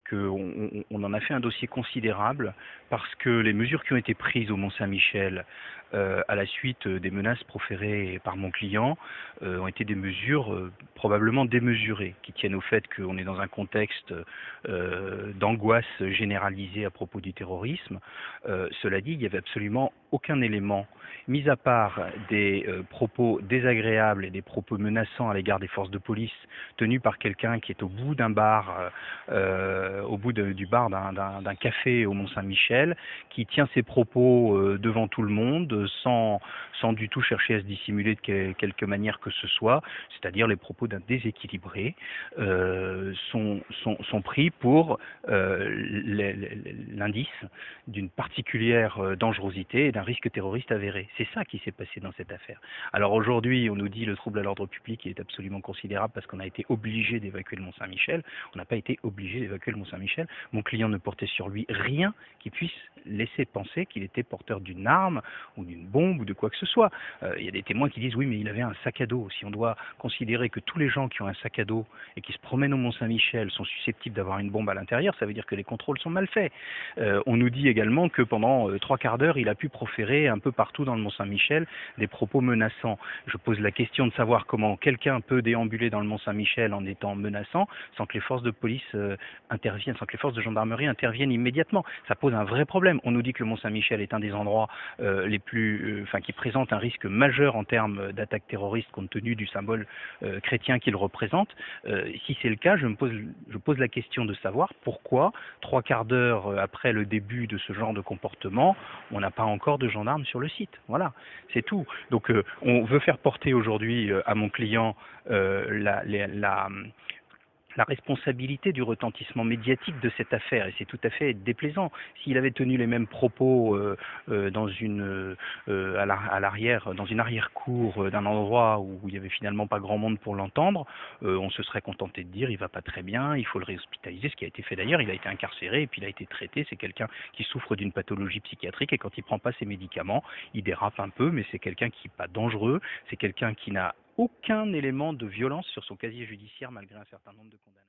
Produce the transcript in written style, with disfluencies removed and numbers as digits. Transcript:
qu'on en a fait un dossier considérable parce que les mesures qui ont été prises au Mont-Saint-Michel à la suite des menaces proférées par mon client ont été des mesures probablement démesurées, qui tiennent au fait qu'on est dans un contexte d'angoisse généralisée à propos du terrorisme. Cela dit, il n'y avait absolument aucun élément, mis à part des propos désagréables et des propos menaçants à l'égard des forces de police tenus par quelqu'un qui est au bout d'un bar au bout du bar d'un café au Mont-Saint-Michel, qui tient ses propos devant tout le monde, sans du tout chercher à se dissimuler de quelque manière que ce soit, c'est-à-dire les propos d'un déséquilibré, sont pris pour l'indice d'une particulière dangerosité et d'un risque terroriste avéré. C'est ça qui s'est passé dans cette affaire. Alors aujourd'hui, on nous dit le trouble à l'ordre public est absolument considérable parce qu'on a été obligé d'évacuer le Mont-Saint-Michel. On n'a pas été obligé d'évacuer le Mont-Saint-Michel. Mon client ne portait sur lui rien qui puisse laisser penser qu'il était porteur d'une arme ou d'une bombe ou de quoi que ce soit. Il y a des témoins qui disent oui, mais il avait un sac à dos. Si on doit considérer que tous les gens qui ont un sac à dos et qui se promènent au Mont-Saint-Michel sont susceptibles d'avoir une bombe à l'intérieur, ça veut dire que les contrôles sont mal faits. On nous dit également que pendant 3/4 d'heure, il a pu proférer un peu partout dans le Mont-Saint-Michel des propos menaçants. Je pose la question de savoir comment quelqu'un peut déambuler dans le Mont-Saint-Michel en étant menaçant sans que les forces de police interviennent, sans que les forces de gendarmerie interviennent immédiatement. Ça pose un vrai problème. On nous dit que le Mont-Saint-Michel est un des endroits les plus, qui présente un risque majeur en termes d'attaque terroriste compte tenu du symbole chrétien qu'il représente. Si c'est le cas, je pose la question de savoir pourquoi 3/4 d'heure après le début de ce genre de comportement, on n'a pas encore de gendarmes sur le site. Voilà, c'est tout. Donc on veut faire porter aujourd'hui à mon client la responsabilité du retentissement médiatique de cette affaire, et c'est tout à fait déplaisant. S'il avait tenu les mêmes propos à l'arrière, dans une arrière-cour d'un endroit où il n'y avait finalement pas grand monde pour l'entendre, on se serait contenté de dire il va pas très bien, il faut le réhospitaliser, ce qui a été fait d'ailleurs. Il a été incarcéré et puis il a été traité. C'est quelqu'un qui souffre d'une pathologie psychiatrique et quand il prend pas ses médicaments, il dérape un peu, mais c'est quelqu'un qui n'est pas dangereux, c'est quelqu'un qui n'a aucun élément de violence sur son casier judiciaire malgré un certain nombre de condamnations.